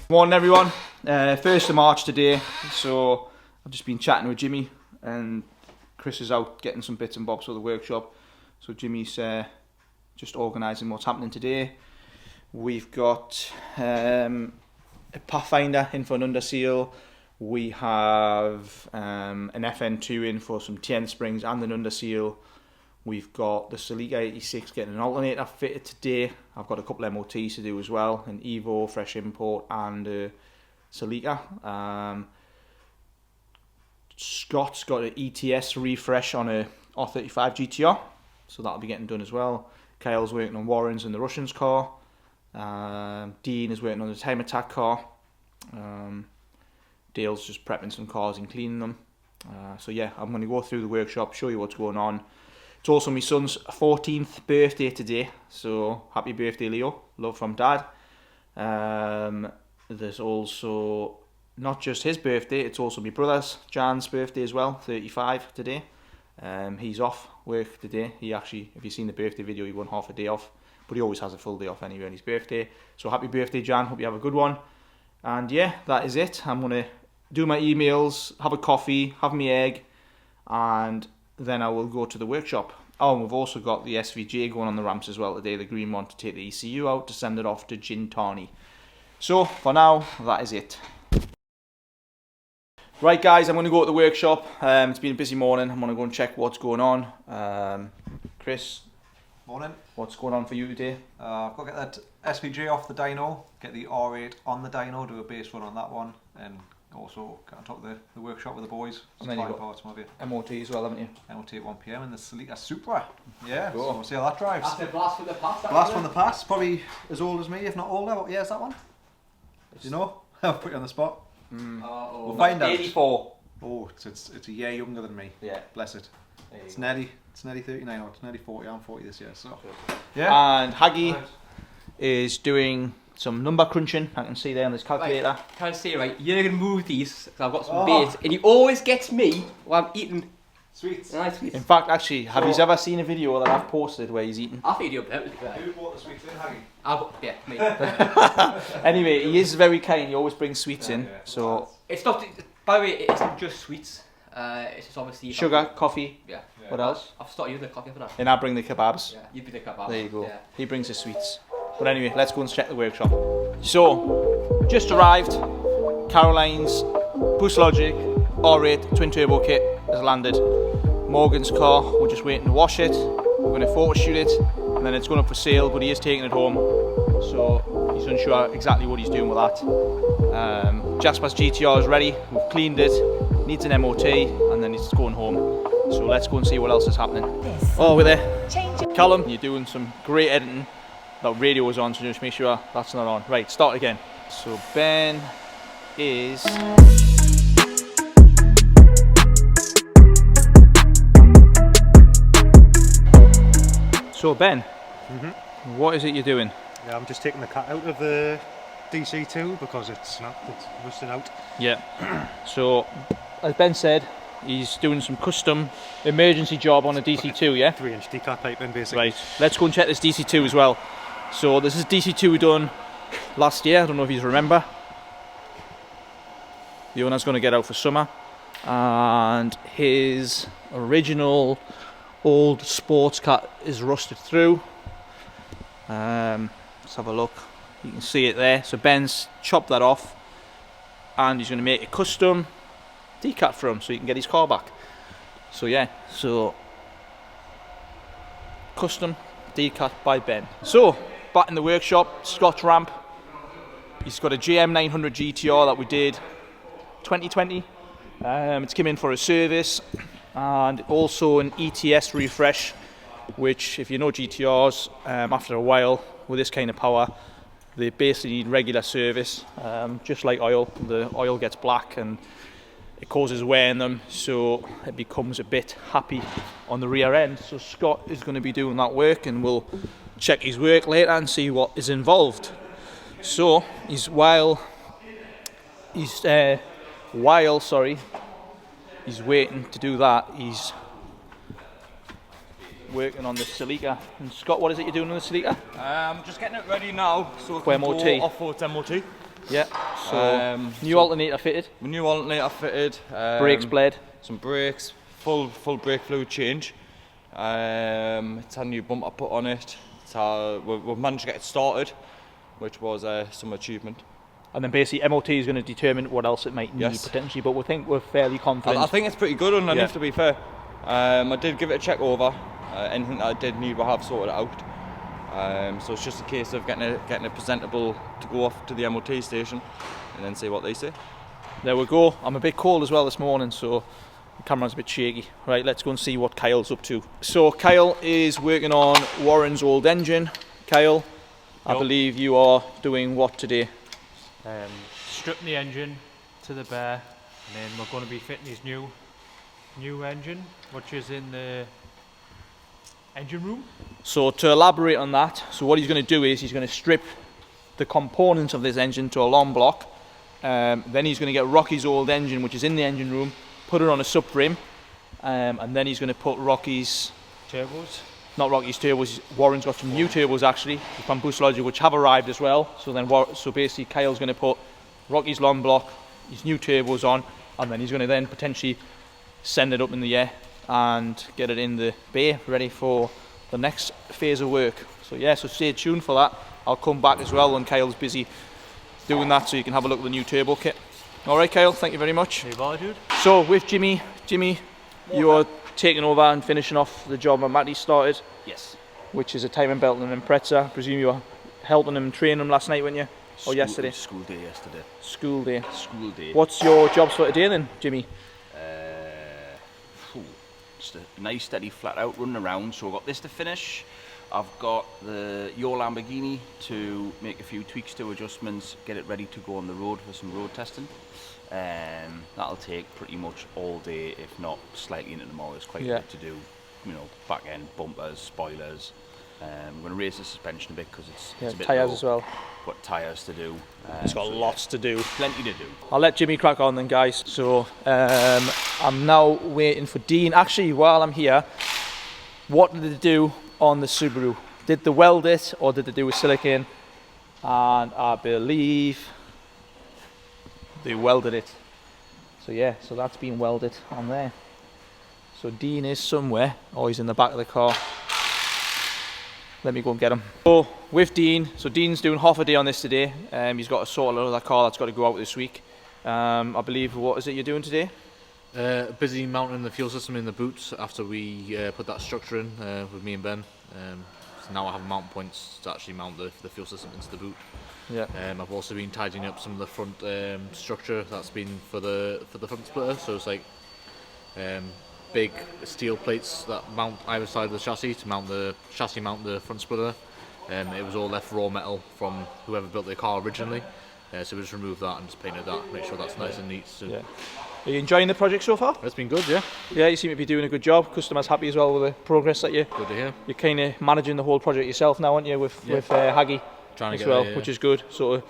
Morning everyone, 1st of March today, so I've just been chatting with Jimmy and Chris is out getting some bits and bobs for the workshop, so Jimmy's just organising what's happening today. We've got a Pathfinder in for an underseal, we have an FN2 in for some TN springs and an underseal. We've got the Celica 86 getting an alternator fitted today. I've got a couple of MOTs to do as well, an Evo, fresh import, and Celica. Scott's got an ETS refresh on a R35 GTR, so that'll be getting done as well. Kyle's working on Warren's and the Russians car. Dean is working on the Time Attack car. Dale's just prepping some cars and cleaning them. So yeah, I'm going to go through the workshop, show you what's going on. It's also my son's 14th birthday today, so happy birthday Leo, love from Dad. There's also not just his birthday, it's also my brother's, Jan's birthday as well, 35 today. He's off work today. He actually, if you've seen the birthday video, he won half a day off, but he always has a full day off anyway on his birthday. So happy birthday Jan, hope you have a good one. And yeah, that is it. I'm going to do my emails, have a coffee, have my egg, and then I will go to the workshop. Oh, and we've also got the SVJ going on the ramps as well today, the green one, to take the ECU out to send it off to Gintani. So, for now, that is it. Right guys, I'm going to go to the workshop. It's been a busy morning. I'm going to go and check what's going on. Chris. Morning. What's going on for you today? I've got to get that SVJ off the Dino, get the R8 on the Dino, do a base run on that one, and also get on top of the workshop with the boys. And then you've got parts, maybe. MOT as well, haven't you? MOT at 1 PM in the Celica Supra. Yeah, cool. So we'll see how that drives. That's a blast from the past. Blast from the past, probably as old as me, if not older. What year is that one? Do you know? I'll put you on the spot. We'll find out. 84. Oh, it's a year younger than me. Yeah. Bless it. It's nearly 39 or it's nearly 40. I'm 40 this year, so. Yeah. And Haggy is doing some number crunching. I can see there on this calculator. Right, can I say, right, you're going to move these, because I've got some bait, and he always gets me while I'm eating Sweets. nice sweets. In fact, actually, have you ever seen a video that I've posted where he's eating? I think you're better. Who bought the sweets in, Haggy? Yeah, me. Anyway, he is very kind. He always brings sweets in. So It's not, by the way, it isn't just sweets. It's just obviously... sugar, coffee. Yeah. What else? I've started using the coffee for that. And I bring the kebabs. Yeah, you'd be the kebab. There you go. Yeah. He brings the sweets. But anyway, let's go and check the workshop. So, just arrived. Caroline's Boost Logic R8 twin turbo kit has landed. Morgan's car, we're just waiting to wash it. We're going to photo shoot it, and then it's going up for sale, but he is taking it home. So he's unsure exactly what he's doing with that. Jasper's GTR is ready. We've cleaned it. Needs an MOT, and then it's going home. So let's go and see what else is happening. Oh, we're there. Callum, you're doing some great editing. That radio was on, so just make sure that's not on. Right, start again. So Ben is... So Ben, what is it you're doing? Yeah, I'm just taking the cat out of the DC2 because it's rusting out. Yeah. So, as Ben said, he's doing some custom emergency job on a DC2, yeah? 3-inch decat piping, basically. Right, let's go and check this DC2 as well. So this is DC2 we done last year, I don't know if you remember. The owner's going to get out for summer. And his original old sports cat is rusted through. Let's have a look. You can see it there. So Ben's chopped that off. And he's going to make a custom decat for him so he can get his car back. So yeah, so custom decat by Ben. So back in the workshop, Scott's ramp. He's got a GM 900 GTR that we did 2020. It's come in for a service, and also an ETS refresh, which if you know GTRs, after a while with this kind of power, they basically need regular service. Just like oil, the oil gets black and it causes wear in them, so it becomes a bit happy on the rear end. So Scott is going to be doing that work, and we'll check his work later and see what is involved. So while he's waiting to do that, he's working on the Celica. And Scott, what is it you're doing on the Celica? Just getting it ready now, so For it can MOT. go off for its MOT. Yeah. So new alternator fitted. New alternator fitted. Brakes bled. Some brakes. Full brake fluid change. It's had a new bumper put on it. We've managed to get it started, which was some achievement. And then basically MOT is going to determine what else it might need potentially, but we think we're fairly confident. I think it's pretty good underneath, to be fair. I did give it a check over. Anything that I did need, we have sorted it out. So it's just a case of getting it presentable to go off to the MOT station and then see what they say. There we go. I'm a bit cold as well this morning, so the camera's a bit shaky. Right, let's go and see what Kyle's up to. So Kyle is working on Warren's old engine. Kyle, I believe you are doing what today? Stripping the engine to the bare, and then we're going to be fitting his new engine, which is in the engine room. So to elaborate on that, so what he's going to do is he's going to strip the components of this engine to a long block. Then he's going to get Rocky's old engine, which is in the engine room, put it on a subframe, and then he's going to put Rocky's turbos. Not Rocky's turbos. Warren's got some new turbos actually from Boost Logic, which have arrived as well. So then, so basically, Kyle's going to put Rocky's long block, his new turbos on, and then he's going to then potentially send it up in the air and get it in the bay, ready for the next phase of work. So yeah, so stay tuned for that. I'll come back as well when Kyle's busy doing that, so you can have a look at the new turbo kit. All right, Kyle. Thank you very much. Hey, bye, dude. So with Jimmy, you are taking over and finishing off the job that Matty started. Yes. Which is a timing belt and an Impreza. I presume you were helping him and training him last night, weren't you? Or yesterday? School day yesterday. School day. School day. What's your jobs for today then, Jimmy? Just a nice steady flat out running around. So I've got this to finish. I've got your Lamborghini to make a few tweaks to adjustments, get it ready to go on the road for some road testing. That'll take pretty much all day, if not slightly into tomorrow. There's quite a bit to do, you know, back end, bumpers, spoilers. I'm going to raise the suspension a bit because it's a bit tyres low. as well. Got tyres to do. It's got lots to do. Plenty to do. I'll let Jimmy crack on then, guys. So I'm now waiting for Dean. Actually, while I'm here, what did they do on the Subaru? Did they weld it or did they do with silicone? And I believe they welded it. So yeah, so that's been welded on there. So Dean is somewhere, or he's in the back of the car. Let me go and get him. So with Dean, so Dean's doing half a day on this today. He's got to sort another car that's got to go out this week. I believe, what is it you're doing today? Busy mounting the fuel system in the boot after we put that structure in with me and Ben. So now I have mounting points to actually mount the fuel system into the boot. Yeah. I've also been tidying up some of the front structure that's been for the front splitter. So it's like big steel plates that mount either side of the chassis to mount the chassis, mount the front splitter. It was all left raw metal from whoever built the car originally. So we just removed that and just painted that, make sure that's nice and neat. So yeah. Are you enjoying the project so far? It's been good, yeah. Yeah, you seem to be doing a good job. Customers happy as well with the progress that you're. Good to hear. You're kind of managing the whole project yourself now, aren't you? With Haggy trying to as get well, there, which is good. Sort of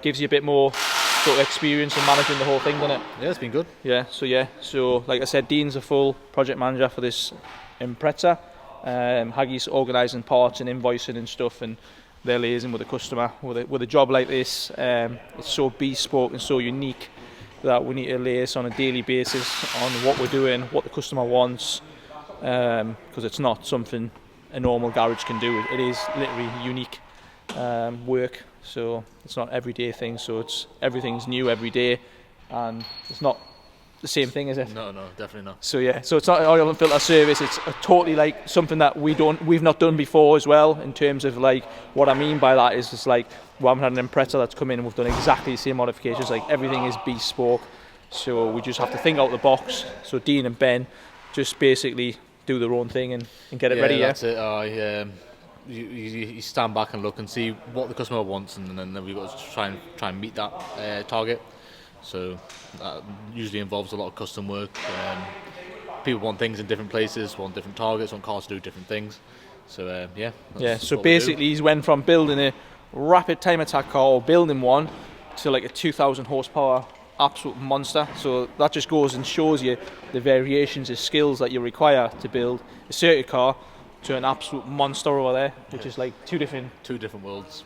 gives you a bit more sort of experience in managing the whole thing, doesn't it? Yeah, it's been good. Yeah. So like I said, Dean's a full project manager for this Impreza. Haggy's organising parts and invoicing and stuff, and they're liaising with the customer. With a job like this, it's so bespoke and so unique that we need to liaise on a daily basis on what we're doing, what the customer wants, because it's not something a normal garage can do. It is literally unique work, so it's not everyday thing. So everything's new every day, and it's not the same thing, is it? No, definitely not. So yeah, so it's not an oil and filter service. It's totally like something that we've not done before as well. In terms of like, what I mean by that is just like, we haven't had an Impreza that's come in and we've done exactly the same modifications. Like everything is bespoke, so we just have to think out the box. So Dean and Ben just basically do their own thing and get it ready. That's it. You stand back and look and see what the customer wants, and then we've got to try and meet that target. So that usually involves a lot of custom work. People want things in different places, want different targets, want cars to do different things. So So basically, he's went from building a rapid time attack car, or building one, to like a 2,000 horsepower absolute monster. So that just goes and shows you the variations of skills that you require to build a circuit car to an absolute monster over there, which is like two different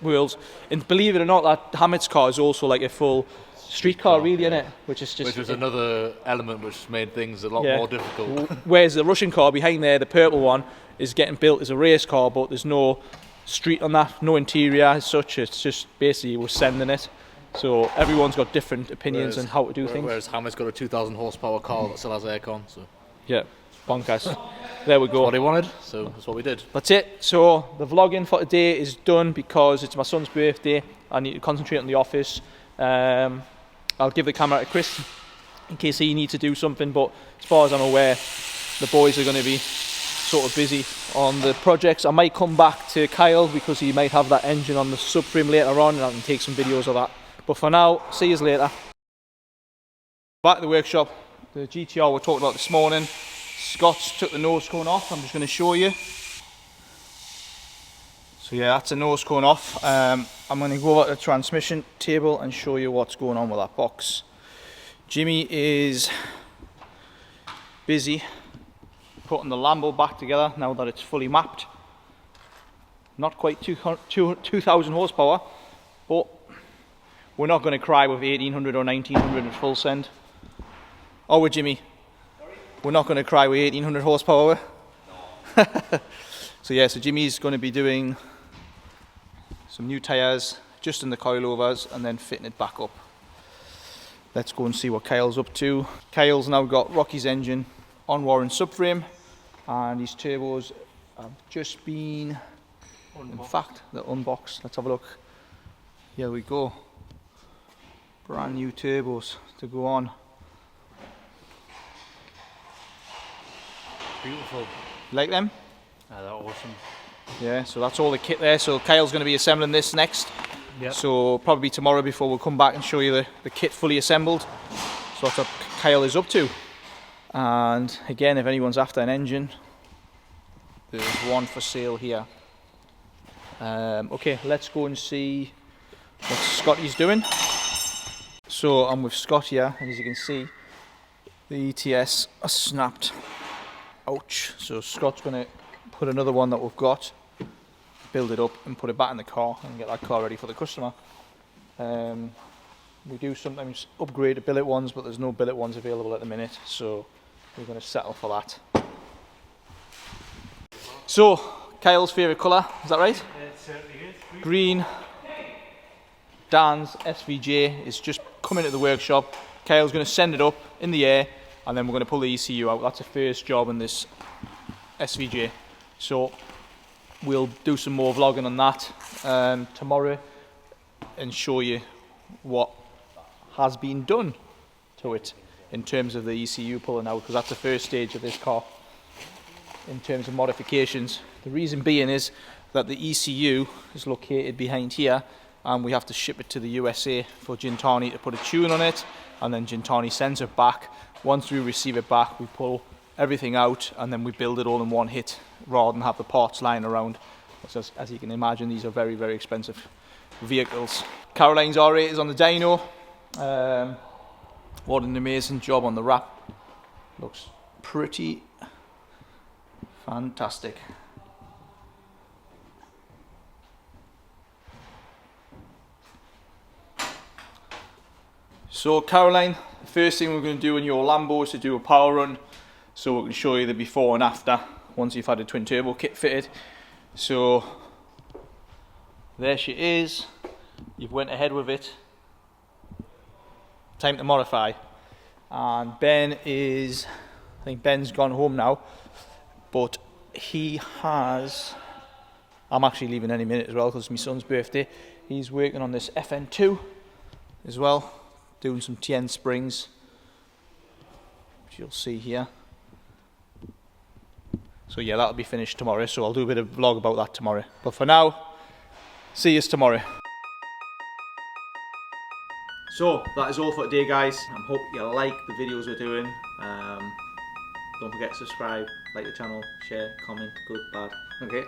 worlds. And believe it or not, that Hammett's car is also like a full street car, really, isn't it? Which is just which was another element which made things a lot more difficult. Whereas the Russian car behind there, the purple one, is getting built as a race car, but there's no street on that, no interior as such. It's just basically we're sending it. So everyone's got different opinions on how to do things. Whereas Hammett's got a 2,000 horsepower car that still has aircon. So yeah, bonkers. There we go. What he wanted, so that's what we did. That's it. So the vlogging for today is done because it's my son's birthday. I need to concentrate on the office. I'll give the camera to Chris in case he needs to do something, but as far as I'm aware, the boys are going to be sort of busy on the projects. I might come back to Kyle because he might have that engine on the subframe later on and I can take some videos of that. But for now, see you later. Back at the workshop, the GTR we talked about this morning. Scott's took the nose cone off. I'm just going to show you. So yeah, that's a nose cone off. I'm going to go over to the transmission table and show you what's going on with that box. Jimmy is busy putting the Lambo back together now that it's fully mapped. Not quite 2,000 horsepower, but we're not going to cry with 1,800 or 1,900 at full send. Are we, Jimmy? We're not going to cry with 1,800 horsepower. No. So yeah, so Jimmy's going to be doing some new tyres just in the coilovers and then fitting it back up. Let's go and see what Kyle's up to. Kyle's now got Rocky's engine on Warren subframe and his turbos have just been unboxed. In fact, they're unboxed. Let's have a look. Here we go. Brand new turbos to go on. Beautiful. Like them? Yeah, they're awesome. Yeah, so that's all the kit there. So Kyle's going to be assembling this next. Yep. So probably tomorrow before we'll come back and show you the kit fully assembled. So that's what Kyle is up to. And again, if anyone's after an engine, there's one for sale here. Okay, let's go and see what Scotty's doing. So I'm with Scott here, and as you can see, the ETS are snapped. Ouch. So Scott's going to put another one that we've got, build it up and put it back in the car and get that car ready for the customer. We do sometimes upgrade to billet ones, but there's no billet ones available at the minute, so we're going to settle for that. So, Kyle's favourite colour, is that right? It certainly is. Green. Dan's SVJ is just coming to the workshop. Kyle's going to send it up in the air and then we're going to pull the ECU out. That's the first job in this SVJ. So we'll do some more vlogging on that tomorrow and show you what has been done to it in terms of the ECU pulling out, because that's the first stage of this car in terms of modifications. The reason being is that the ECU is located behind here and we have to ship it to the USA for Gintani to put a tune on it, and then Gintani sends it back. Once we receive it back, we pull everything out and then we build it all in one hit rather than have the parts lying around. So as you can imagine, these are very, very expensive vehicles. Caroline's R8 is on the dyno. What an amazing job on the wrap. Looks pretty fantastic. So Caroline, the first thing we're going to do in your Lambo is to do a power run, so we can show you the before and after once you've had a twin turbo kit fitted. So there she is, you've went ahead with it, time to modify. And Ben is, I think Ben's gone home now, but he has, I'm actually leaving any minute as well because it's my son's birthday. He's working on this FN2 as well, doing some TN springs, which you'll see here. So yeah, that'll be finished tomorrow, so I'll do a bit of vlog about that tomorrow. But for now, see you tomorrow. So that is all for today, guys. I hope you like the videos we're doing. Don't forget to subscribe, like the channel, share, comment, good, bad. Okay.